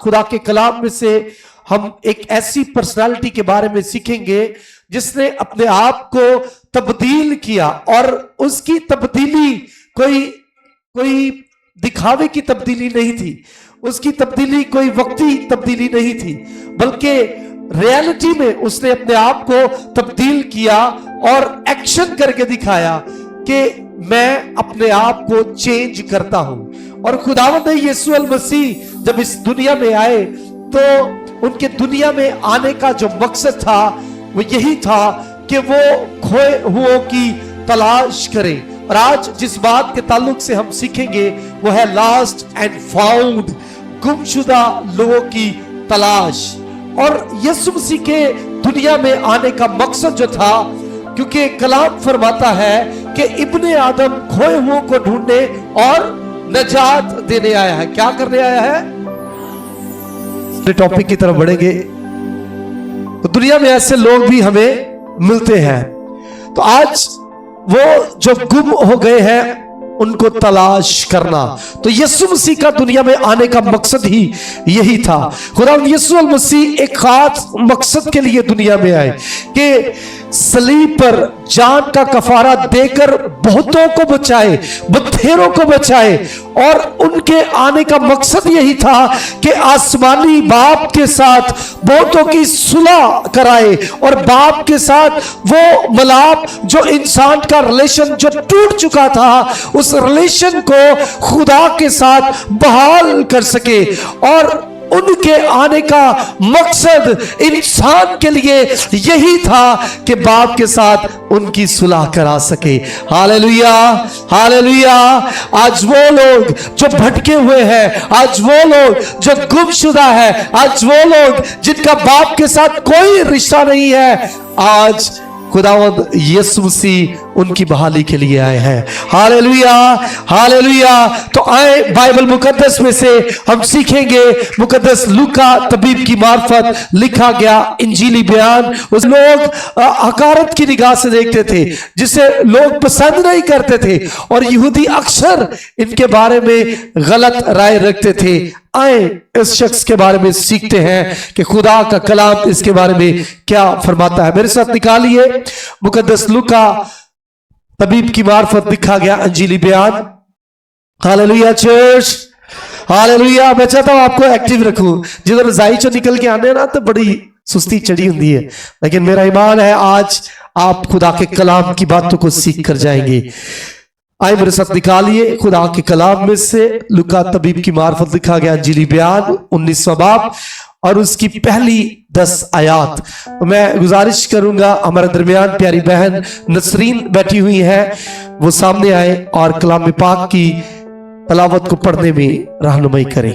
खुदा के कलाम में से हम एक ऐसी पर्सनालिटी के बारे में सीखेंगे जिसने अपने आप को तब्दील किया, और उसकी तब्दीली कोई दिखावे की तब्दीली नहीं थी, उसकी तब्दीली कोई वक्ती तब्दीली नहीं थी, बल्कि रियलिटी में उसने अपने आप को तब्दील किया और एक्शन करके दिखाया कि मैं अपने आप को चेंज करता हूं। और खुदावंद यीशु मसीह जब इस दुनिया में आए तो उनके दुनिया में आने का जो मकसद था वो यही था कि वो खोए हुओं की तलाश करें। और आज जिस बात के ताल्लुक से हम सीखेंगे वो है लास्ट एंड फाउंड, गुमशुदा लोगों की तलाश। और यीशु मसीह के दुनिया में आने का मकसद जो था, क्योंकि कलाम फरमाता है कि इब्ने आदम खोए हुओं को ढूंढने और नजात देने आया है। क्या करने आया है? टॉपिक की तरफ बढ़ेंगे। तो दुनिया में ऐसे लोग भी हमें मिलते हैं, तो आज वो जो गुम हो गए हैं उनको तलाश करना। तो यीशु मसीह का दुनिया में आने का मकसद ही यही था। खुदा यीशु मसीह एक खास मकसद के लिए दुनिया में आए कि सलीब पर जान का कफारा देकर बहुतों को बचाए, बथेरों को बचाए। और उनके आने का मकसद यही था कि आसमानी बाप के साथ बहुतों की सुलह कराए, और बाप के साथ वो मिलाप जो इंसान का रिलेशन जो टूट चुका था, उस रिलेशन को खुदा के साथ बहाल कर सके। और उनके आने का मकसद इंसान के लिए यही था कि बाप के साथ उनकी सुलह करा सके। Hallelujah, hallelujah. आज वो लोग जो भटके हुए हैं, आज वो लोग जो गुमशुदा है, आज वो लोग जिनका बाप के साथ कोई रिश्ता नहीं है, आज खुदावंद यीशु मसीह उनकी बहाली के लिए आए हैं। Hallelujah, hallelujah. तो आए बाइबल मुकद्दस में से हम सीखेंगे मुकद्दस लूका तबीब की मार्फत लिखा गया इंजीली बयान। उस लोग हकारत की निगाह से देखते थे, जिसे लोग पसंद नहीं करते थे, और यहूदी अक्सर इनके बारे में गलत राय रखते थे। आए इस शख्स के बारे में सीखते हैं कि खुदा का कलाम इसके बारे में क्या फरमाता है। मेरे साथ निकालिए मुकद्दस लूका तबीब की मार्फत लिखा गया अंजीली बयान। Hallelujah church, hallelujah. मैं चाहता हूं आपको एक्टिव रखूं। जिधर रजाई चो निकल के आने ना तो बड़ी सुस्ती चढ़ी होती है, लेकिन मेरा ईमान है आज आप खुदा के कलाम की बातों को सीख कर जाएंगे। आए मेरे साथ निकालिए खुदा के कलाम में से लूका तबीब की मार्फत लिखा गया अंजीली बयान 19वां बाब और उसकी पहली 10 आयात। मैं गुजारिश करूंगा हमारे दरमियान प्यारी बहन नसरीन बैठी हुई है, वो सामने आए और कलाम पाक की तलावत को पढ़ने में रहनुमाई करें।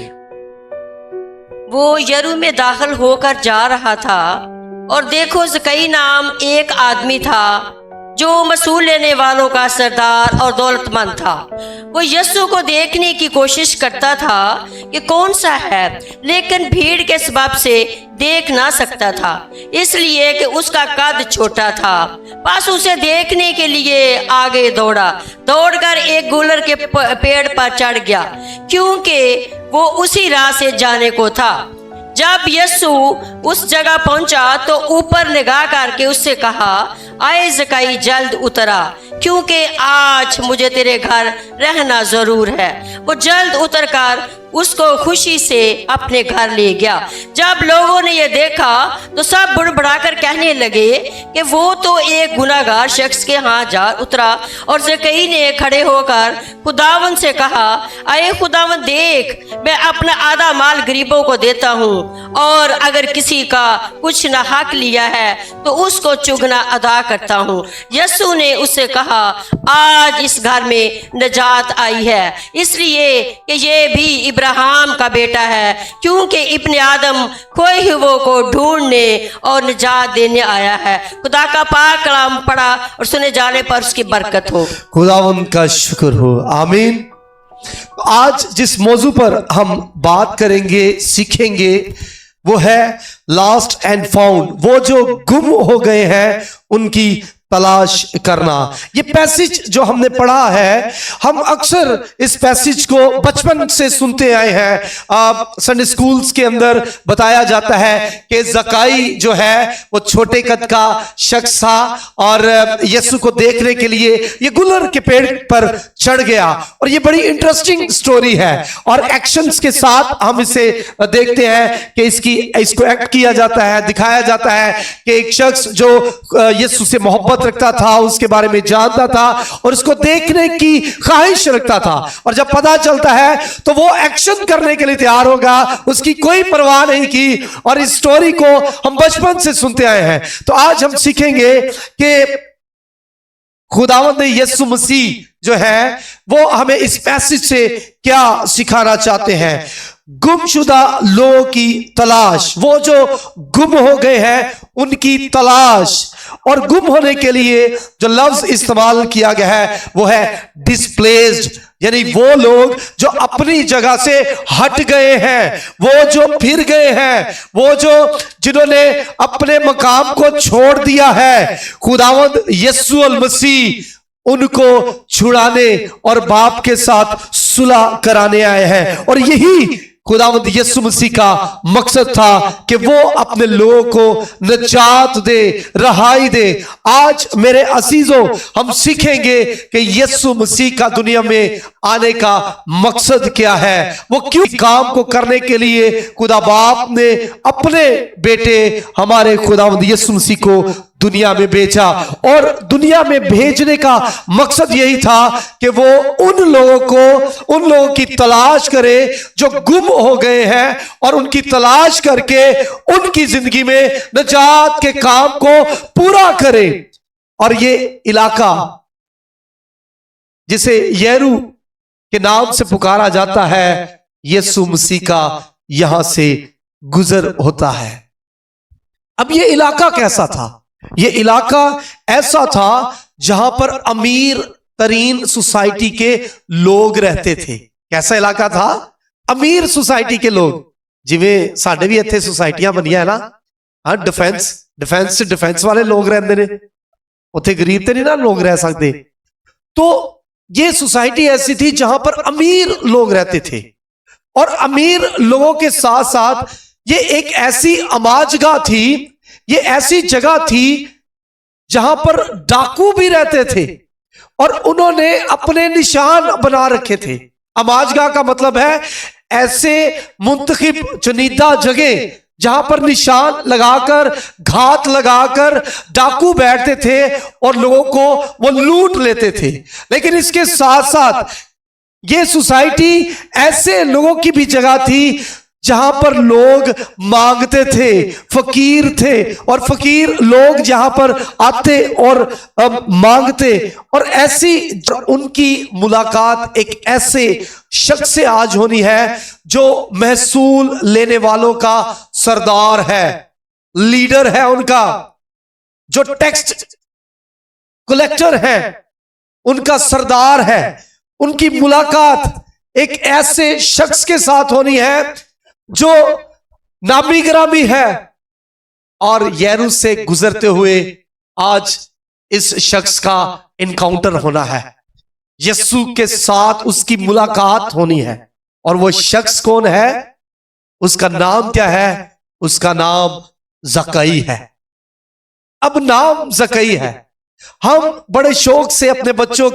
वो यरू में दाखिल होकर जा रहा था, और देखो ज़कई नाम एक आदमी था जो मसूल लेने वालों का सरदार और दौलतमंद था। वो यीशु को देखने की कोशिश करता था कि कौन सा है, लेकिन भीड़ के सबब से देख ना सकता था, इसलिए कि उसका कद छोटा था। बस उसे देखने के लिए आगे दौड़कर एक गुलर के पेड़ पर चढ़ गया, क्योंकि वो उसी राह से जाने को था। जब यीशु उस जगह पहुंचा तो ऊपर निगाह करके उससे कहा, आए ज़कई जल्द उतरा, क्योंकि आज मुझे तेरे घर रहना जरूर है। वो जल्द उतरकर उसको खुशी से अपने घर ले गया। जब लोगों ने यह देखा तो सब बुड़बड़ाकर कहने लगे कि वो तो एक गुनाहगार शख्स के यहाँ जा उतरा। और ज़कई ने खड़े होकर खुदावंद से कहा, अये खुदावंद देख, मैं अपना आधा माल गरीबों को देता हूँ, और अगर किसी का कुछ ना हक लिया है तो उसको चुगना अदा करता हूँ। यीशु ने उससे कहा, आज इस घर में नजात आई है, इसलिए कि ये भी इब्राहिम का बेटा है, क्योंकि इब्ने आदम खोए हुओं को ढूंढने और निजात देने आया है। खुदा का पाक कलाम पढ़ा और सुने जाने पर उसकी बरकत हो। खुदावंद का शुक्र हो, आमीन। आज जिस मौजू पर हम बात करेंगे, सीखेंगे, वो है लास्ट एंड फाउंड। वो जो गुम हो गए हैं उनकी तलाश करना। ये पैसेज जो हमने पढ़ा है, हम अक्सर इस पैसेज को बचपन से सुनते आए हैं। संडे स्कूल्स के अंदर बताया जाता है कि जकाई जो है वो छोटे कद का शख्स था और यीशु को देखने के लिए ये गुलर के पेड़ पर चढ़ गया। और ये बड़ी इंटरेस्टिंग स्टोरी है और एक्शंस के साथ हम इसे देखते हैं कि इसको एक्ट किया जाता है, दिखाया जाता है कि एक शख्स जो यीशु से मोहब्बत रखता था, उसके बारे में जानता था और उसको देखने की ख्वाहिश रखता था, और जब पता चलता है तो वो एक्शन करने के लिए तैयार होगा, उसकी कोई परवाह नहीं की। और इस स्टोरी को हम बचपन से सुनते आए हैं। तो आज हम सीखेंगे कि खुदावंद यीशु मसीह जो है वो हमें इस पैसेज से क्या सिखाना चाहते हैं। गुमशुदा लोगों की तलाश, वो जो गुम हो गए हैं उनकी तलाश। और गुम होने के लिए जो लफ्ज इस्तेमाल किया गया है वो है डिस्प्लेस्ड, यानी वो लोग जो अपनी जगह से हट गए हैं, वो जो फिर गए हैं, वो जो जिन्होंने अपने मकाम को छोड़ दिया है। खुदावंद यीशु अल मसीह उनको छुड़ाने और बाप के साथ सुलह कराने आए हैं। और यही खुदावंद यीशु मसीह का मकसद था कि वो अपने लोगों को निजात दे, रहाई दे। आज मेरे अजीजों, हम सीखेंगे कि यीशु मसीह का दुनिया में आने का मकसद क्या है, वो क्यों काम को करने के लिए खुदा बाप ने अपने बेटे हमारे खुदावंद यीशु मसीह को दुनिया में भेजा। और दुनिया में भेजने का मकसद यही था कि वो उन लोगों की तलाश करे जो गुम हो गए हैं और उनकी तलाश करके उनकी जिंदगी में निजात के काम को पूरा करे। और ये इलाका जिसे यरू के नाम से पुकारा जाता है, यीशु मसीह का यहां से गुजर होता है। अब ये इलाका कैसा था? ये इलाका ऐसा था जहां पर अमीर तरीन सोसाइटी के लोग रहते थे। कैसा इलाका था? अमीर सोसाइटी के लोग, जिवें साडे भी इत्थे सोसाइटियां बनिया है ना, हाँ, डिफेंस वाले लोग रहते ने, उत्थे गरीब ते नहीं ना लोग रह सकते। तो ये सोसाइटी ऐसी थी जहां पर अमीर लोग रहते थे, और अमीर लोगों के साथ साथ ये एक ऐसी अमाजगाह थी, ये ऐसी जगह थी जहां पर डाकू भी रहते थे और उन्होंने अपने निशान बना रखे थे। अमाजगाह का मतलब है ऐसे मुंतखिब चुनिंदा जगह जहां पर निशान लगाकर, घात लगाकर डाकू बैठते थे और लोगों को वो लूट लेते थे। लेकिन इसके साथ साथ ये सोसाइटी ऐसे लोगों की भी जगह थी जहां पर लोग मांगते थे, फकीर थे, और फकीर लोग जहां पर आते और मांगते। और ऐसी उनकी मुलाकात एक ऐसे शख्स से आज होनी है जो महसूल लेने वालों का सरदार है, लीडर है उनका, जो टैक्स कलेक्टर है उनका सरदार है। उनकी मुलाकात एक ऐसे शख्स के साथ होनी है जो नामी गिरामी है, और यरू से गुजरते हुए आज इस शख्स का इनकाउंटर होना है, यीशु के साथ उसकी मुलाकात होनी है। और वो शख्स कौन है? उसका नाम क्या है? उसका नाम जकई है। अब नाम जकई है। हम बड़े शौक से अपने बच्चों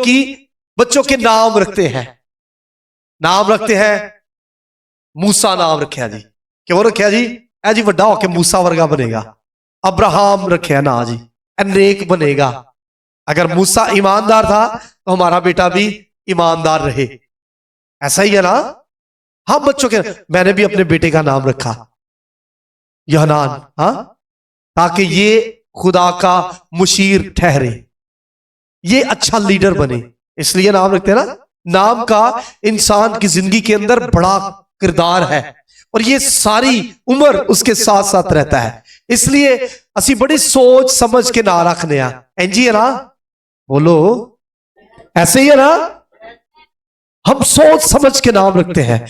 के नाम रखते हैं। नाम रखते हैं, मूसा नाम रखा जी, क्यों रखा जी? ऐ जी वड्डा होके मूसा वर्गा बनेगा। अब्राहम रखा ना जी, नेक बनेगा। अगर मूसा ईमानदार था तो हमारा बेटा भी ईमानदार रहे। ऐसा ही है ना? हम बच्चों के, मैंने भी अपने बेटे का नाम रखा योहनान, हाँ, ताकि ये खुदा का मुशीर ठहरे, ये अच्छा लीडर बने, इसलिए नाम रखते हैं ना। नाम का इंसान की जिंदगी के अंदर बड़ा किरदार है और ये सारी उम्र उसके साथ साथ रहता है। इसलिए असी बड़ी सोच समझ के ना रखने, इंजी है ना, बोलो ऐसे ही है ना, हम सोच समझ के नाम रखते हैं।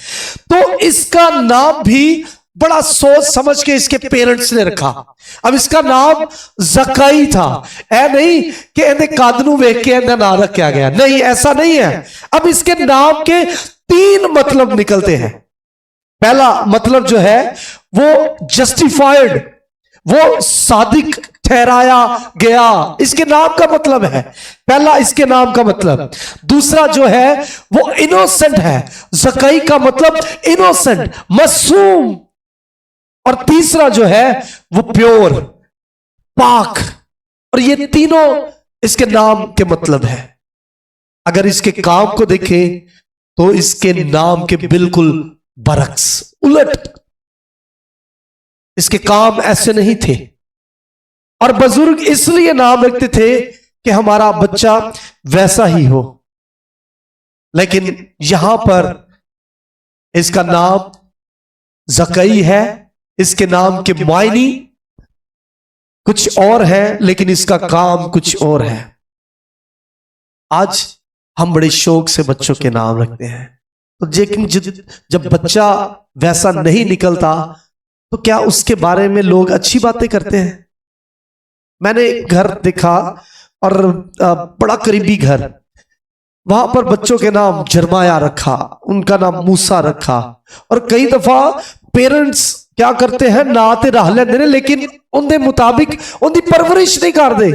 तो इसका नाम भी बड़ा सोच समझ के इसके पेरेंट्स ने रखा। अब इसका नाम जकई था, ऐ नहीं कि इन्हें कद नूं वेख के इन्हें नाम रखा गया, नहीं, ऐसा नहीं है। अब इसके नाम के 3 मतलब निकलते हैं। पहला मतलब जो है वो जस्टिफाइड, वो सादिक ठहराया गया, इसके नाम का मतलब है। पहला इसके नाम का मतलब। दूसरा जो है वो इनोसेंट है, जकई का मतलब इनोसेंट, मासूम। और तीसरा जो है वो प्योर, पाक। और ये तीनों इसके नाम के मतलब है। अगर इसके काम को देखें तो इसके नाम के बिल्कुल बरक्स, उलट। इसके काम ऐसे नहीं थे। और बुजुर्ग इसलिए नाम रखते थे कि हमारा बच्चा वैसा ही हो। लेकिन यहां पर इसका नाम जकई है, इसके नाम के मायने कुछ और है, लेकिन इसका काम कुछ और है। आज हम बड़े शौक से बच्चों के नाम रखते हैं, तो लेकिन जब बच्चा वैसा नहीं निकलता तो क्या उसके बारे में लोग अच्छी बातें करते हैं? मैंने घर देखा और बड़ा करीबी घर, वहां पर बच्चों के नाम जरमाया रखा, उनका नाम मूसा रखा। और कई दफा पेरेंट्स क्या करते हैं, ना ते रह लेंदे ने लेकिन उनके मुताबिक उनकी परवरिश नहीं करते।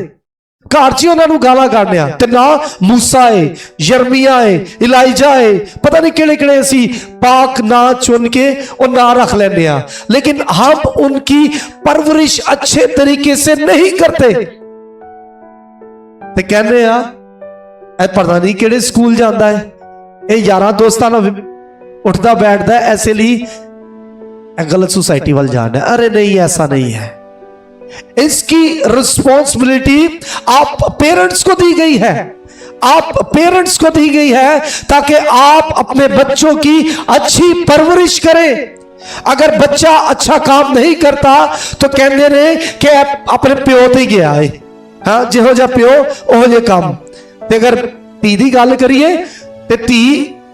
घर च उन्होंने गाला काढ़ने ते ना मूसा है, यरमिया है, इलाइजा है, पता नहीं केड़े केड़े असी पाक ना चुन के और ना रख लेने, लेकिन हम उनकी परवरिश अच्छे तरीके से नहीं करते। ते कहने पता नहीं केड़े स्कूल जाता है, ये यारा दोस्तां नाल उठता बैठता है, ऐसे लिए गलत सोसाइटी वाल जाना। अरे नहीं, ऐसा नहीं है। इसकी रिस्पॉन्सिबिलिटी आप पेरेंट्स को दी गई है, आप पेरेंट्स को दी गई है ताकि आप अपने बच्चों की अच्छी परवरिश करें। अगर बच्चा अच्छा काम नहीं करता तो कहने ने कि अपने प्यो ते गया है, हाँ जिहो जा प्यो ओहो जे काम। ते अगर धी दी गल करिए ते धी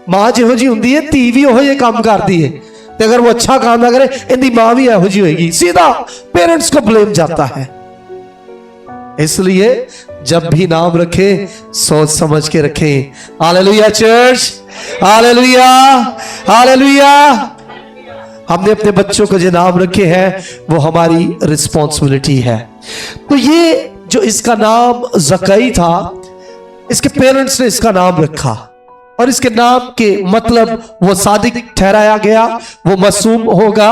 मां जिहो जी हुंदी है, धी भी ओहो जे काम करदी है। ते अगर वो अच्छा काम ना करे, इनकी मां भी यहो जी होगी। सीधा पेरेंट्स को ब्लेम जाता है। इसलिए जब भी नाम रखे सोच समझ के रखें। Hallelujah church, hallelujah, hallelujah. हमने अपने बच्चों को जो नाम रखे हैं वो हमारी रिस्पॉन्सिबिलिटी है। तो ये जो इसका नाम जकई था, इसके पेरेंट्स ने इसका नाम रखा और इसके नाम के मतलब वो सादिक ठहराया गया, वो मासूम होगा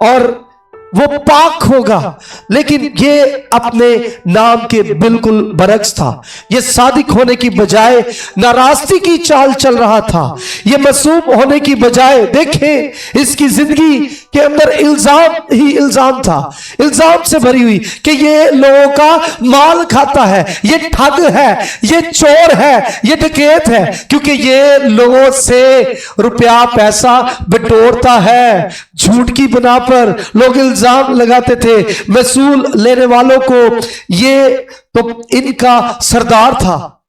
और वो पाक होगा। लेकिन ये अपने नाम के बिल्कुल बरक्स था। ये सादिक होने की बजाय नाराजगी की चाल चल रहा था। ये मासूम होने की बजाय देखें इसकी जिंदगी के अंदर इल्जाम ही इल्जाम था, इल्जाम से भरी हुई कि ये लोगों का माल खाता है, ये ठग है, ये चोर है, ये डकैत है, क्योंकि ये लोगों से रुपया पैसा बटोरता है। झूठ की बिना पर लोग इल्जाम लगाते थे महसूल लेने वालों को, ये तो इनका सरदार था।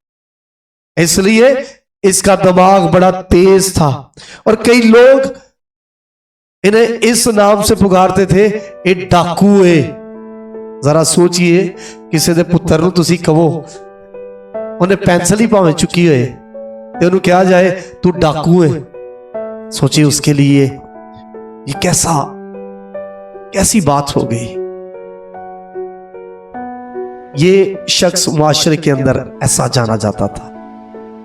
इसलिए इसका दिमाग बड़ा तेज था और कई लोग इन्हें इस नाम से पुकारते थे, ये डाकू है। जरा सोचिए, किसी दे पुत्र नूं तुसी कहो, उन्हें पेंसिल ही भावें चुकी होए ते उन्हें कहा जाए तू डाकू है, सोचिए उसके लिए ये कैसी बात हो गई। ये शख्स मुआशरे के अंदर ऐसा जाना जाता था।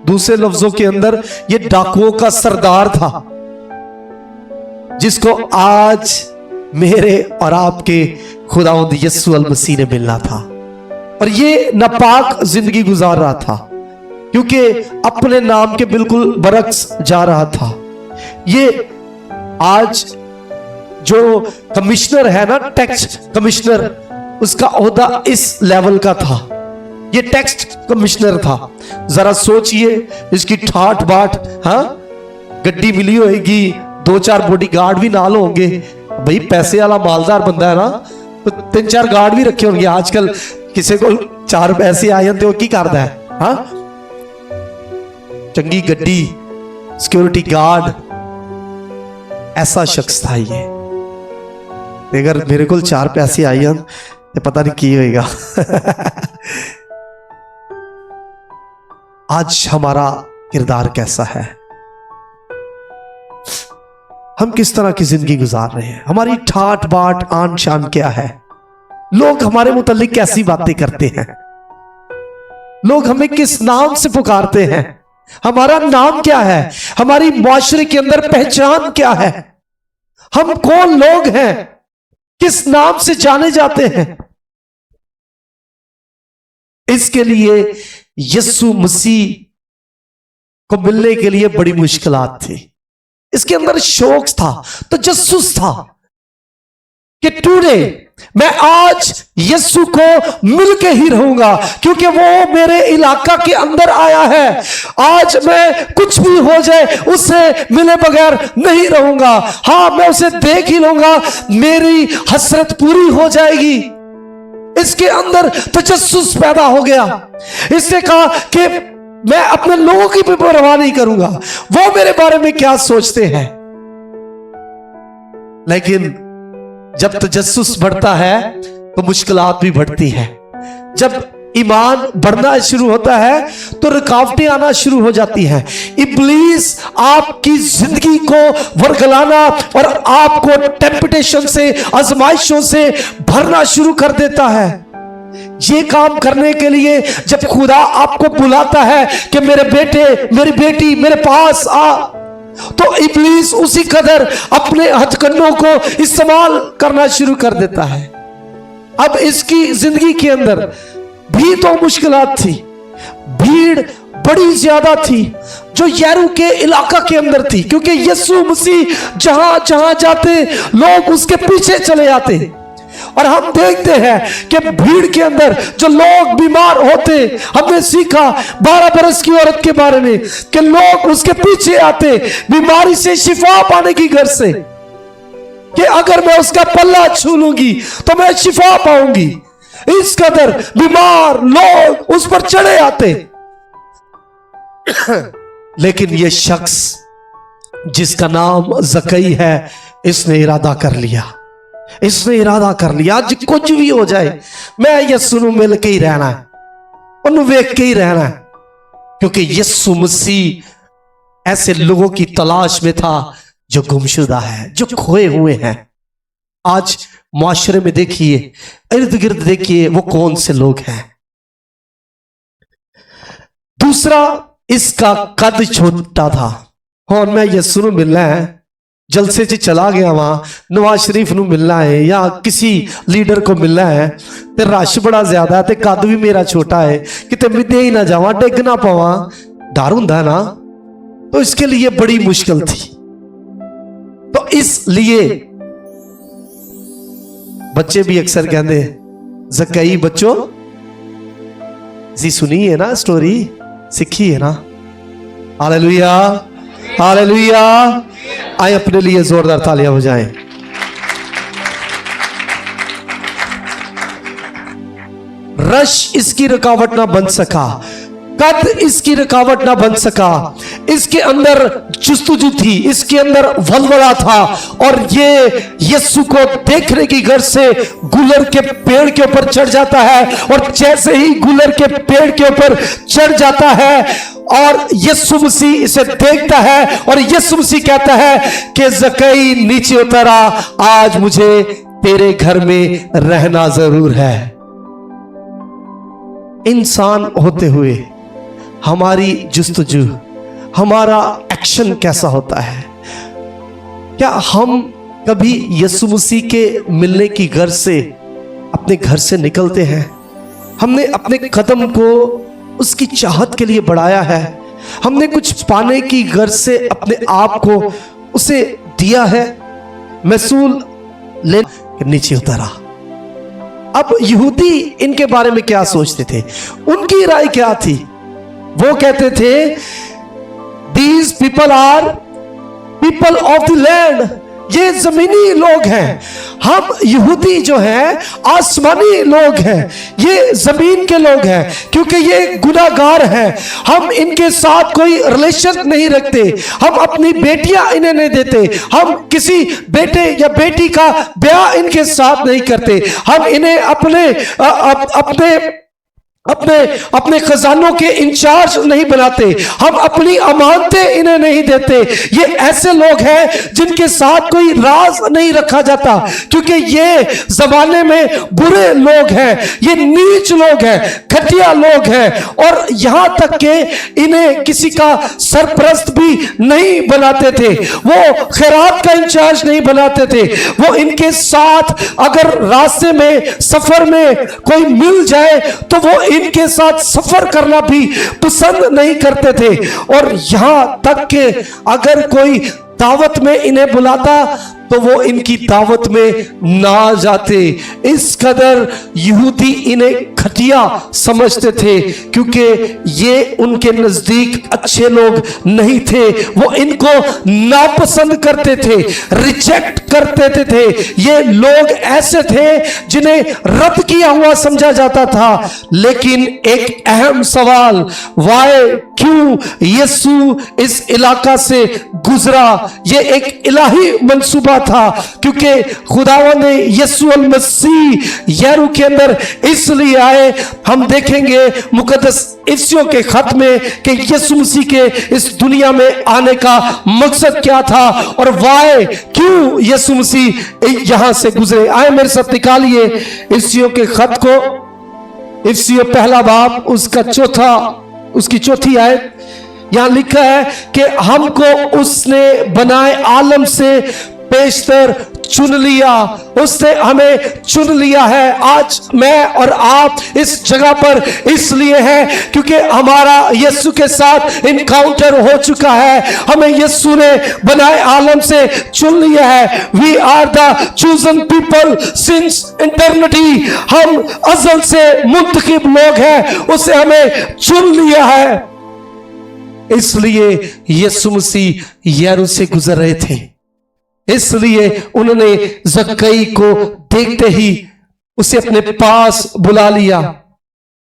दूसरे लफ्जों के अंदर ये डाकुओं का सरदार था, जिसको आज मेरे और आपके खुदावंद यीशु अल मसीह ने मिलना था। और ये नापाक जिंदगी गुजार रहा था क्योंकि अपने नाम के बिल्कुल बरक्स जा रहा था। ये आज जो कमिश्नर है ना, टैक्स कमिश्नर, उसका ओहदा इस लेवल का था। ये टैक्स कमिश्नर था। जरा सोचिए इसकी ठाट बाट, हाँ गड्डी मिली होगी, 2-4 बॉडीगार्ड भी नाल होंगे। भाई पैसे वाला मालदार बंदा है ना, तो 3-4 गार्ड भी रखे होंगे। आजकल किसी को 4 पैसे आ जाते हो की करता है, हाँ चंगी गड्डी, सिक्योरिटी गार्ड, ऐसा शख्स था ये। अगर मेरे को 4 पैसे आई हैं तो पता नहीं की होएगा। आज हमारा किरदार कैसा है, हम किस तरह की जिंदगी गुजार रहे हैं, हमारी ठाट बाट आन शान क्या है, लोग हमारे मुतालिक कैसी बातें करते हैं, लोग हमें किस नाम से पुकारते हैं, हमारा नाम क्या है, हमारी माशरे के अंदर पहचान क्या है, हम कौन लोग हैं, किस नाम से जाने जाते हैं। इसके लिए यीशु मसीह को मिलने के लिए बड़ी मुश्किलात थी। इसके अंदर शौक था, तजस्सुस था कि टुडे मैं आज यीशु को मिलके ही रहूंगा, क्योंकि वो मेरे इलाका के अंदर आया है। आज मैं कुछ भी हो जाए उससे मिले बगैर नहीं रहूंगा। हाँ, मैं उसे देख ही लूंगा, मेरी हसरत पूरी हो जाएगी। इसके अंदर तजस्सुस पैदा हो गया। इसने कहा कि मैं अपने लोगों की भी परवाह नहीं करूंगा, वो मेरे बारे में क्या सोचते हैं। लेकिन जब तजस्सुस बढ़ता है तो मुश्किलात भी बढ़ती है। जब ईमान बढ़ना शुरू होता है तो रुकावटें आना शुरू हो जाती हैं। इब्लीस आपकी जिंदगी को वरगलाना और आपको टेम्पटेशन से, आजमाइशों से भरना शुरू कर देता है। ये काम करने के लिए जब खुदा आपको बुलाता है कि मेरे बेटे, मेरी बेटी मेरे पास आ, तो इब्लीस उसी कदर अपने हथकंडों को इस्तेमाल करना शुरू कर देता है। अब इसकी जिंदगी के अंदर भी तो मुश्किलात थी, भीड़ बड़ी ज्यादा थी जो यरीहो के इलाका के अंदर थी, क्योंकि यीशु मसीह जहां जहां जाते लोग उसके पीछे चले आते। और हम देखते हैं कि भीड़ के अंदर जो लोग बीमार होते, हमने सीखा 12 बरस की औरत के बारे में कि लोग उसके पीछे आते बीमारी से शिफा पाने की घर से, कि अगर मैं उसका पल्ला छू लूंगी तो मैं शिफा पाऊंगी। इस कदर बीमार लोग उस पर चढ़े आते। लेकिन यह शख्स जिसका नाम जकई है, इसने इरादा कर लिया, इसने इरादा कर लिया आज कुछ भी हो जाए मैं यीशु ਨੂੰ मिल के ही रहना है, ਉਹਨੂੰ ਵੇਖ के ही रहना है, क्योंकि यीशु मसीह ऐसे लोगों की तलाश में था जो गुमशुदा है, जो खोए हुए हैं। आज माशरे में देखिए, इर्द गिर्द देखिए, वो कौन से लोग हैं। दूसरा, इसका कद छोटा था। और मैं यीशु ਨੂੰ मिलना है, जलसे से चला गया, वहां नवाज शरीफ ਨੂੰ मिलना है या किसी लीडर को मिलना है, ते रश बड़ा ज्यादा है, कद भी मेरा छोटा है, किते मिदे ही ना जावा, डिग ना पावा, डर हुंदा ना। तो इसके लिए बड़ी मुश्किल थी। तो इसलिए बच्चे भी अक्सर कहते जकई बच्चों जी सुनी है ना, स्टोरी सीखी है ना। Hallelujah, hallelujah. आए अपने लिए जोरदार तालियां बजाएं। रश इसकी रुकावट ना बन सका, कद इसकी रुकावट ना बन सका। इसके अंदर जुस्तजू थी, इसके अंदर वलवला था, और ये यीशु को देखने की गर्ज से गुलर के पेड़ के ऊपर चढ़ जाता है। और जैसे ही गुलर के पेड़ के ऊपर चढ़ जाता है और यीशु मसीह इसे देखता है, और यीशु मसीह कहता है कि जकई नीचे उतर आ, आज मुझे तेरे घर में रहना जरूर है। इंसान होते हुए हमारी जुस्तजू, हमारा एक्शन कैसा होता है? क्या हम कभी यीशु मसीह के मिलने की गर्ज से अपने घर से निकलते हैं? हमने अपने कदम को उसकी चाहत के लिए बढ़ाया है? हमने कुछ पाने की गर्ज से अपने आप को उसे दिया है? महसूल ले नीचे उतरा। अब यहूदी इनके बारे में क्या सोचते थे? उनकी राय क्या थी? वो कहते थे, These people are people of the land, ये जमीनी लोग हैं, हम यहूदी जो हैं आसमानी लोग हैं, ये जमीन के लोग हैं, क्योंकि ये गुनाहगार हैं। हम इनके साथ कोई रिलेशन नहीं रखते, हम अपनी बेटियां इन्हें नहीं देते, हम किसी बेटे या बेटी का ब्याह इनके साथ नहीं करते, हम इन्हें अपने अपने खजानों के इंचार्ज नहीं बनाते, हम अपनी अमानतें इन्हें नहीं देते। ये ऐसे लोग हैं जिनके साथ कोई राज नहीं रखा जाता, क्योंकि ये जमाने में बुरे लोग हैं, ये नीच लोग हैं, घटिया लोग हैं, और यहां तक कि इन्हें किसी का सरपरस्त भी नहीं बनाते थे, वो खैरात का इंचार्ज नहीं बनाते थे। वो इनके साथ अगर रास्ते में सफर में कोई मिल जाए तो वो इनके साथ सफर करना भी पसंद नहीं करते थे, और यहां तक कि अगर कोई दावत में इन्हें बुलाता तो वो इनकी दावत में ना जाते। इस कदर यहूदी इन्हें घटिया समझते थे, क्योंकि ये उनके नजदीक अच्छे लोग नहीं थे, वो इनको नापसंद करते थे, रिजेक्ट करते थे। ये लोग ऐसे थे जिन्हें रद्द किया हुआ समझा जाता था। लेकिन एक अहम सवाल, वाई, क्यों यीशु इस इलाका से गुजरा, ये एक इलाही मंसूबा था, क्योंकि खुदावंद ने यीशु मसीह यरू के अंदर इसलिए आए। हम देखेंगे मुकद्दस इफ्सियों के खत में कि यीशु मसीह के इस दुनिया में आने का मकसद क्या था, और वाई, क्यों यीशु मसीह यहां से गुजरे। आए मेरे साथ निकालिए इफ्सियों के खत को, इफ्सियों पहला बाब उसकी चौथी आयत। यहां लिखा है कि हमको उसने बनाए आलम से पेशतर चुन लिया, उसने हमें चुन लिया है। आज मैं और आप इस जगह पर इसलिए हैं क्योंकि हमारा यीशु के साथ इनकाउंटर हो चुका है, हमें यीशु ने बनाए आलम से चुन लिया है। We are the chosen people since eternity, हम अज़ल से मुंतखब लोग हैं, उसे हमें चुन लिया है। इसलिए यीशु मसीह यरू से गुजर रहे थे, इसलिए उन्होंने जक्कई को देखते ही उसे अपने पास बुला लिया।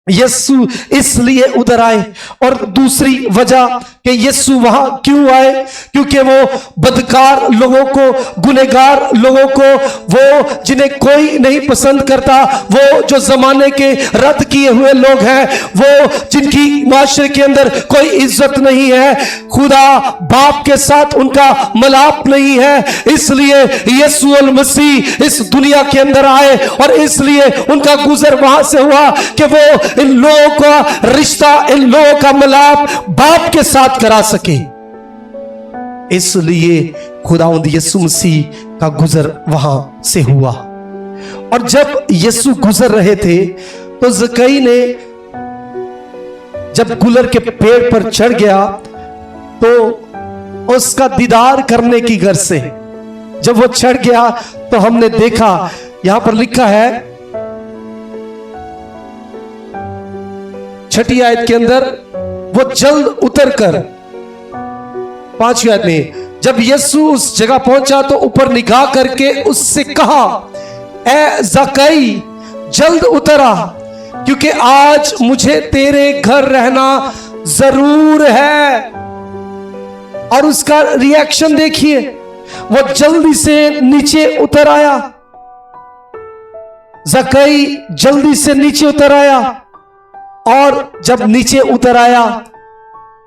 यीशु इसलिए उधर आए, और दूसरी वजह कि यीशु वहां क्यों आए, क्योंकि वो बदकार लोगों को, गुनहगार लोगों को, वो जिन्हें कोई नहीं पसंद करता, वो जो जमाने के रद्द किए हुए लोग हैं, वो जिनकी माशरे के अंदर कोई इज्जत नहीं है, खुदा बाप के साथ उनका मलाप नहीं है, इसलिए यीशु मसीह इस दुनिया के अंदर आए, और इसलिए उनका गुजर वहां से हुआ कि वो इन लोगों का रिश्ता, इन लोगों का मिलाप बाप के साथ करा सके। इसलिए खुदावंद यीशु मसीह का गुजर वहां से हुआ। और जब यीशु गुजर रहे थे तो जक्कई ने जब गुलर के पेड़ पर चढ़ गया तो उसका दीदार करने की गर्ज से जब वो चढ़ गया तो हमने देखा, यहां पर लिखा है 6ठी आयत के अंदर, वो जल्द उतरकर 5वीं आयत में, जब यीशु उस जगह पहुंचा तो ऊपर निगाह करके उससे कहा, ए जक्कई जल्द उतरा, क्योंकि आज मुझे तेरे घर रहना जरूर है। और उसका रिएक्शन देखिए, वो जल्दी से नीचे उतर आया, जक्कई जल्दी से नीचे उतर आया, और जब नीचे उतर आया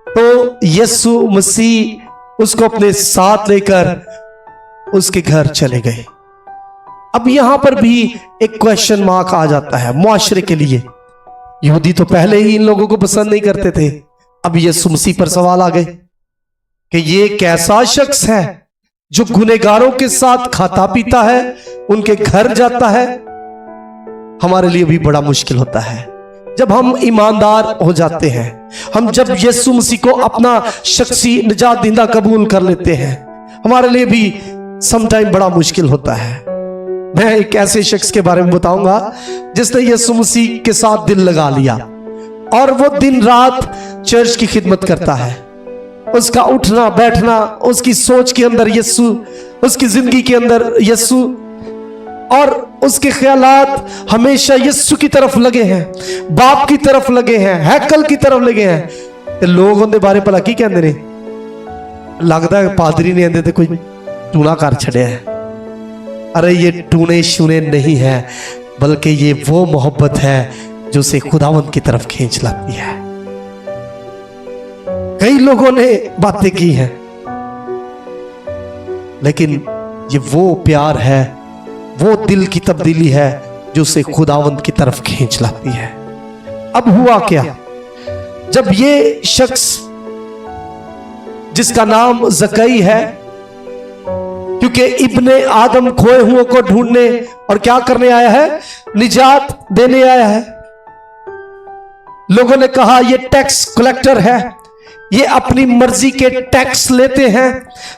तो यीशु मसीह उसको अपने साथ लेकर उसके घर चले गए। अब यहां पर भी एक क्वेश्चन मार्क आ जाता है मुआशरे के लिए। यहूदी तो पहले ही इन लोगों को पसंद नहीं करते थे, अब यीशु मसीह पर सवाल आ गए कि ये कैसा शख्स है जो गुनहगारों के साथ खाता पीता है, उनके घर जाता है। हमारे लिए भी बड़ा मुश्किल होता है जब हम ईमानदार हो जाते हैं, हम जब यीशु मसीह को अपना शख्सी निजात दींदा कबूल कर लेते हैं, हमारे लिए भी समटाइम बड़ा मुश्किल होता है। मैं एक ऐसे शख्स के बारे में बताऊंगा जिसने यीशु मसीह के साथ दिल लगा लिया, और वो दिन रात चर्च की खिदमत करता है। उसका उठना बैठना, उसकी सोच के अंदर यीशु उसकी जिंदगी के अंदर यीशु और उसके ख्यालात हमेशा यीशु की तरफ लगे हैं, बाप की तरफ लगे हैं, हैकल की तरफ लगे हैं। ते लोग उनके बारे भला की कहते ने? लगता है पादरी ने आंदे ते कोई टूना कर छड़िया है। अरे ये टूने शूने नहीं है, बल्कि ये वो मोहब्बत है जो उसे खुदावंद की तरफ खींच लाती है। कई लोगों ने बातें की हैं, लेकिन ये वो प्यार है, वो दिल की तब्दीली है जो उसे खुदावंद की तरफ खींच लाती है। अब हुआ क्या? जब ये शख्स जिसका नाम जकई है, क्योंकि इब्ने आदम खोए हुओं को ढूंढने और क्या करने आया है? निजात देने आया है। लोगों ने कहा ये टैक्स कलेक्टर है, ये अपनी मर्जी के टैक्स लेते हैं।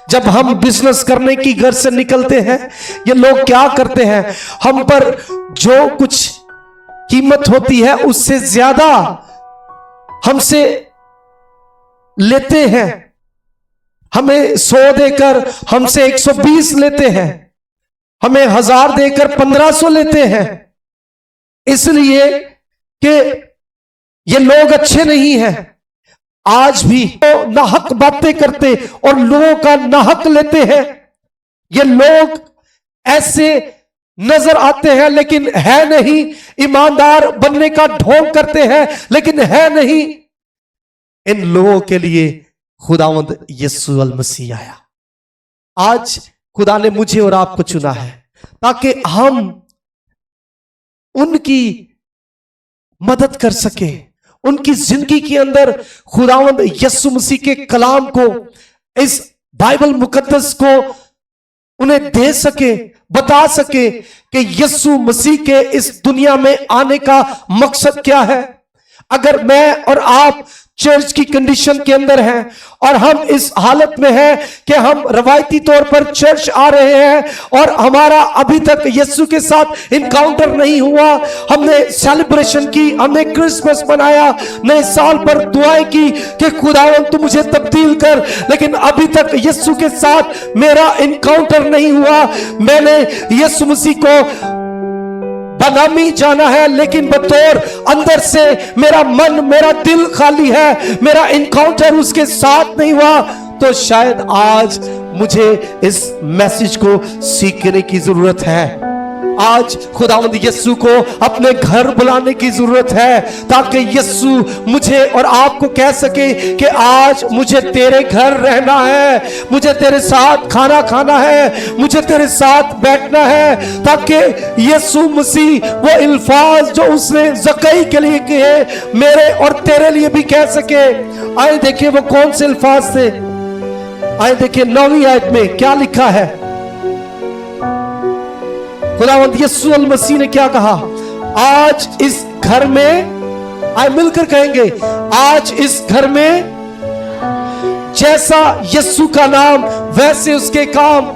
जब हम बिजनेस करने की घर से निकलते हैं, ये लोग क्या करते हैं? हम पर जो कुछ कीमत होती है उससे ज्यादा हमसे लेते हैं। हमें 100 देकर हमसे 120 लेते हैं, हमें 1000 देकर 1500 लेते हैं। इसलिए कि ये लोग अच्छे नहीं हैं। आज भी तो नाहक बातें करते और लोगों का नाहक लेते हैं। ये लोग ऐसे नजर आते हैं लेकिन है नहीं, ईमानदार बनने का ढोंग करते हैं लेकिन है नहीं। इन लोगों के लिए खुदावंद यीशु अल मसीह आया। आज खुदा ने मुझे और आपको चुना है ताकि हम उनकी मदद कर सके, उनकी जिंदगी के अंदर खुदावंद यीशु मसीह के कलाम को, इस बाइबल मुकद्दस को उन्हें दे सके, बता सके कि यीशु मसीह के इस दुनिया में आने का मकसद क्या है। अगर मैं और आप चर्च की कंडीशन के अंदर हैं और हम इस हालत में हैं कि हम रवायती तौर पर चर्च आ रहे हैं और हमारा अभी तक यीशु के साथ इनकाउंटर नहीं हुआ, हमने सेलिब्रेशन की, हमने क्रिसमस मनाया, नए साल पर दुआएं की कि खुदावंद तू मुझे तब्दील कर, लेकिन अभी तक यीशु के साथ मेरा इनकाउंटर नहीं हुआ। मैंने यीशु मसीह को बनामी जाना है, लेकिन बतौर अंदर से मेरा मन, मेरा दिल खाली है, मेरा इनकाउंटर उसके साथ नहीं हुआ। तो शायद आज मुझे इस मैसेज को सीखने की जरूरत है। आज खुदावंद यीशु को अपने घर बुलाने की जरूरत है ताकि यीशु मुझे और आपको कह सके कि आज मुझे तेरे घर रहना है, मुझे तेरे साथ खाना खाना है, मुझे तेरे साथ बैठना है, ताकि यीशु मसीह वो अल्फाज जो उसने जकई के लिए कहे मेरे और तेरे लिए भी कह सके। आए देखिए वो कौन से अल्फाज थे। आए देखिए 9वीं आयत में क्या लिखा है। खुदावंद यीशु अल मसीह ने क्या कहा? आज इस घर में, आए मिलकर कहेंगे, आज इस घर में जैसा यीशु का नाम वैसे उसके काम।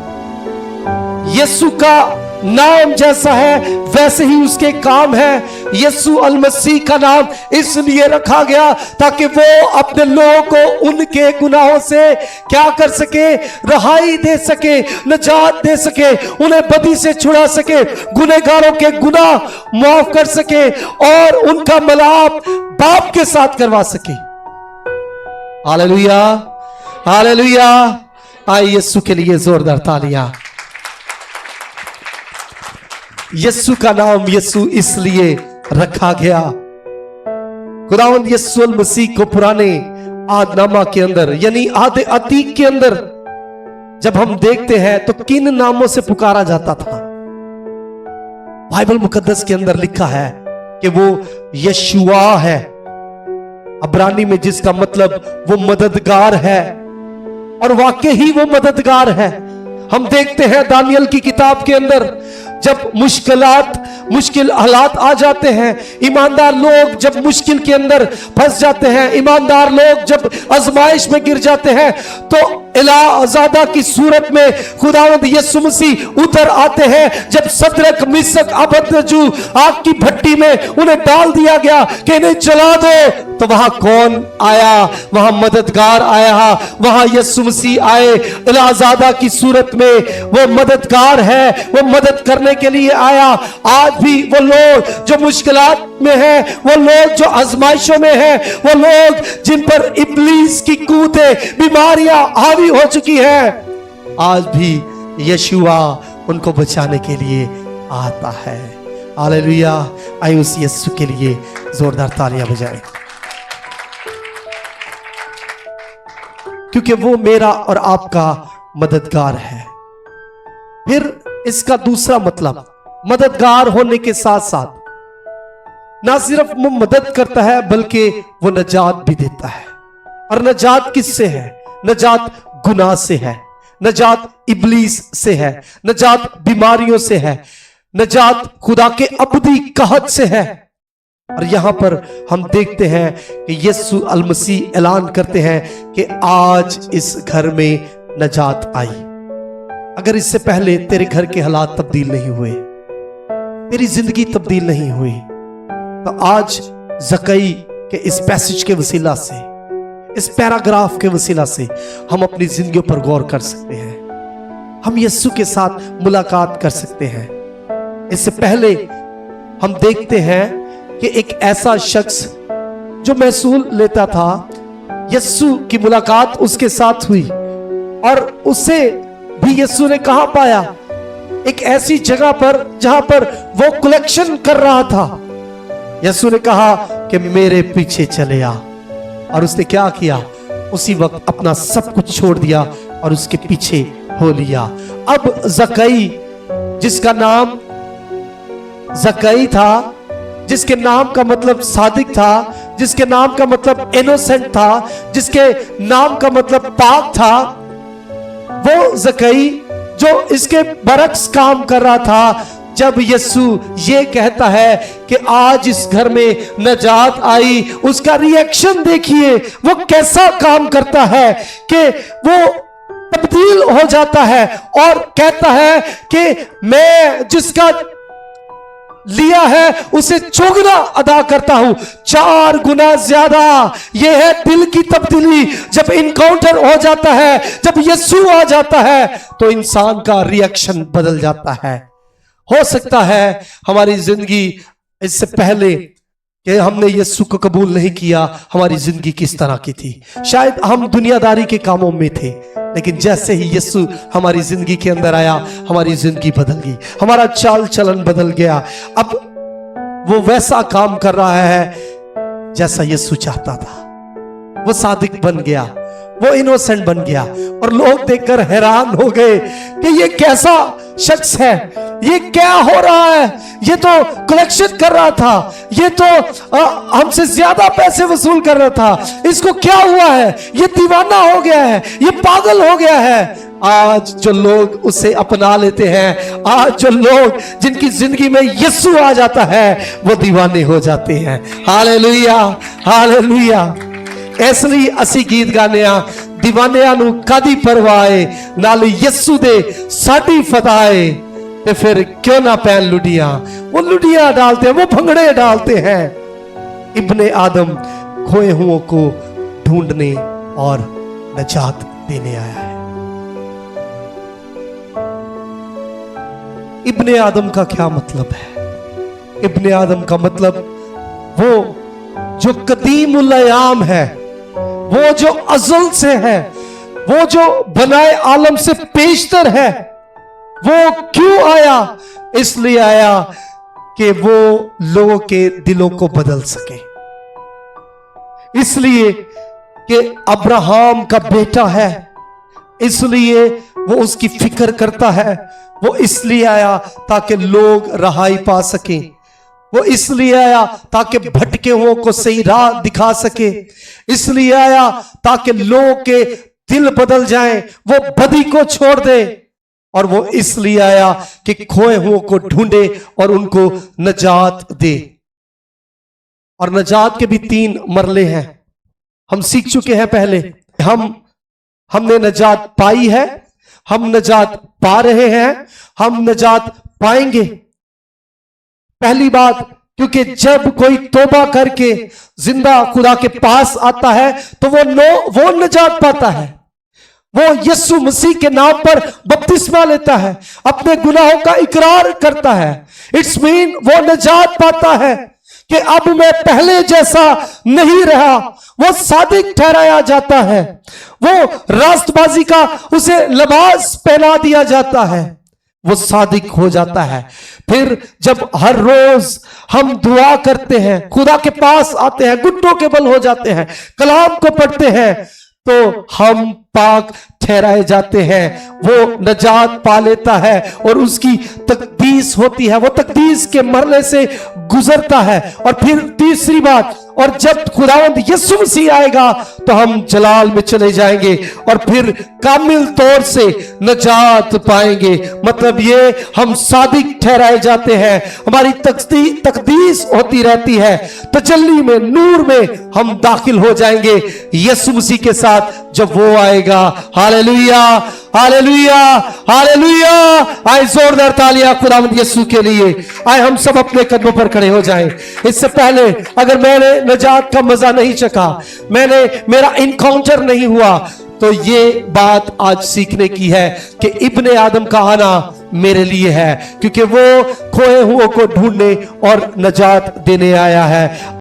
यीशु का नाम जैसा है वैसे ही उसके काम है। यीशु अल मसीह का नाम इसलिए रखा गया ताकि वो अपने लोगों को उनके गुनाहों से क्या कर सके? रहाई दे सके, निजात दे सके, उन्हें बदी से छुड़ा सके, गुनहगारों के गुनाह माफ कर सके और उनका मिलाप बाप के साथ करवा सके। Hallelujah, hallelujah. आइए यीशु के लिए जोरदार तालियां। यीशु का नाम यीशु इसलिए रखा गया। खुदावंद यीशु मसीह को पुराने आदनामा के अंदर यानी आदे अतीक के अंदर जब हम देखते हैं तो किन नामों से पुकारा जाता था? बाइबल मुकद्दस के अंदर लिखा है कि वो यशुआ है, अब्रानी में, जिसका मतलब वो मददगार है। और वाकई ही वो मददगार है। हम देखते हैं दानियल की किताब के अंदर जब मुश्किलात मुश्किल हालात आ जाते हैं, ईमानदार लोग जब मुश्किल के अंदर फंस जाते हैं, ईमानदार लोग जब आजमाइश में गिर जाते हैं, तो इलाजादा की सूरत में खुदावंद यीशु मसीह उतर आते हैं। जब सदरक मिसक अबदनजू आग की भट्टी में उन्हें डाल दिया गया कि इन्हें जला दो, तो वहां कौन आया? वहां मददगार आया, वहां यीशु मसीह आए इलाजादा की सूरत में। वो मददगार है, वो मदद करने के लिए आया। आज भी वो लोग जो मुश्किलात में हैं, वो लोग जो आजमाइशों में हैं, वो लोग जिन पर इब्लीस की कूदे बीमारियां हावी हो चुकी हैं, आज भी यीशुआ उनको बचाने के लिए आता है। हालेलुया। आइए उस यीशु के लिए जोरदार तालियां बजाएं, क्योंकि वो मेरा और आपका मददगार है। फिर इसका दूसरा मतलब, मददगार होने के साथ साथ ना सिर्फ वो मदद करता है बल्कि वो नजात भी देता है। और नजात किससे है? नजात गुनाह से है, नजात इब्लीस से है, नजात बीमारियों से है, नजात खुदा के अबदी कहत से है। और यहां पर हम देखते हैं कि यीशु अल मसीह ऐलान करते हैं कि आज इस घर में नजात आई। अगर इससे पहले तेरे घर के हालात तब्दील नहीं हुए, तेरी जिंदगी तब्दील नहीं हुई, तो आज जकई के इस पैसेज के वसीला से, इस पैराग्राफ के वसीला से हम अपनी जिंदगियों पर गौर कर सकते हैं। हम यीशु के साथ मुलाकात कर सकते हैं। इससे पहले हम देखते हैं कि एक ऐसा शख्स जो महसूल लेता था, यीशु की मुलाकात उसके साथ हुई और उसे भी यीशु ने कहां पाया? एक ऐसी जगह पर जहां पर वो कलेक्शन कर रहा था। यीशु ने कहा कि मेरे पीछे चले आ, और उसने क्या किया? उसी वक्त अपना सब कुछ छोड़ दिया और उसके पीछे हो लिया। अब जकई, जिसका नाम जकई था, जिसके नाम का मतलब सादिक था, जिसके नाम का मतलब इनोसेंट था, जिसके नाम का मतलब पाक था, वो जकई जो इसके बरक्स काम कर रहा था, जब यीशु ये कहता है कि आज इस घर में नजात आई, उसका रिएक्शन देखिए, वो कैसा काम करता है कि वो तब्दील हो जाता है और कहता है कि मैं जिसका लिया है उसे चौगुना अदा करता हूं, 4 गुना ज्यादा। यह है दिल की तब्दीली। जब इनकाउंटर हो जाता है, जब यीशु आ जाता है, तो इंसान का रिएक्शन बदल जाता है। हो सकता है हमारी जिंदगी इससे पहले कि हमने यीशु को कबूल नहीं किया, हमारी जिंदगी किस तरह की थी? शायद हम दुनियादारी के कामों में थे, लेकिन जैसे ही यीशु हमारी जिंदगी के अंदर आया, हमारी जिंदगी बदल गई, हमारा चाल चलन बदल गया। अब वो वैसा काम कर रहा है जैसा यीशु चाहता था। वो सादिक बन गया, वो इनोसेंट बन गया, और लोग देखकर हैरान हो गए कि ये कैसा शख्स है, ये क्या हो रहा है? ये तो कलेक्शन कर रहा था, ये तो हमसे ज्यादा पैसे वसूल कर रहा था, इसको क्या हुआ है? ये दीवाना हो गया है, ये पागल हो गया है। आज जो लोग उसे अपना लेते हैं, आज जो लोग जिनकी जिंदगी में यीशु आ जाता है, वो दीवाने हो जाते हैं। Hallelujah, hallelujah. इसलिए असी गीत गाने आ, दीवानिਆਂ ਨੂੰ ਕਾਦੀ ਪਰਵਾਏ, ਨਾਲ ਯਿਸੂ ਦੇ ਸਾਡੀ ਫਤਾਏ। ਤੇ फिर क्यों ना पहन लुडिया, वो लुडिया डालते हैं, वो भंगड़े डालते हैं। इब्ने आदम खोए हुओं को ढूंढने और नजात देने आया है। इब्ने आदम का क्या मतलब है? इब्ने आदम का मतलब वो जो कदीमुल अयाम है, वो जो अज़ल से है, वो जो बनाए आलम से पेशतर है। वो क्यों आया? इसलिए आया कि वो लोगों के दिलों को बदल सके, इसलिए कि अब्राहम का बेटा है, इसलिए वो उसकी फिक्र करता है। वो इसलिए आया ताकि लोग रहाई पा सके, वो इसलिए आया ताकि भटके हुओं को सही राह दिखा सके, इसलिए आया ताकि लोगों के दिल बदल जाएं, वो बदी को छोड़ दे। और वो इसलिए आया कि खोए हुओं को ढूंढे और उनको नजात दे। और नजात के भी 3 मरले हैं, हम सीख चुके हैं पहले। हमने नजात पाई है, हम नजात पा रहे हैं, हम नजात पाएंगे। पहली बात, क्योंकि जब कोई तौबा करके जिंदा खुदा के पास आता है तो वो नजात पाता है। वो यीशु मसीह के नाम पर बपतिस्मा लेता है, अपने गुनाहों का इकरार करता है। इट्स मीन वो नजात पाता है कि अब मैं पहले जैसा नहीं रहा। वो सादिक ठहराया जाता है, वो रास्तबाजी का उसे लिबास पहना दिया जाता है, वो सादिक हो जाता है। फिर जब हर रोज हम दुआ करते हैं, खुदा के पास आते हैं, घुटनों के बल हो जाते हैं, कलाम को पढ़ते हैं, तो हम पाक ठहराए जाते हैं। वो नजात पा लेता है और उसकी तकदीस होती है, वो तकदीस के मरने से गुजरता है। और फिर तीसरी बात, और जब खुदावंद यीशु मसीह आएगा तो हम जलाल में चले जाएंगे और फिर कामिल तौर से नजात पाएंगे। मतलब ये हम सादिक ठहराए जाते हैं, हमारी तकदीस होती रहती है, तजल्ली में, नूर में हम दाखिल हो जाएंगे यीशु मसीह के साथ जब वो आएगा। Hallelujah, hallelujah, hallelujah. आए जोरदार तालियां खुदावंद यीशु के लिए। आए हम सब अपने कदमों पर खड़े हो जाएं। इससे पहले अगर मैंने नजात का मजा नहीं चखा, मेरा इनकाउंटर नहीं हुआ, तो ये बात आज सीखने की है कि इब्ने आदम का आना मेरे लिए है, क्योंकि वो खोए हुओं को ढूंढने और नजात देने आया है।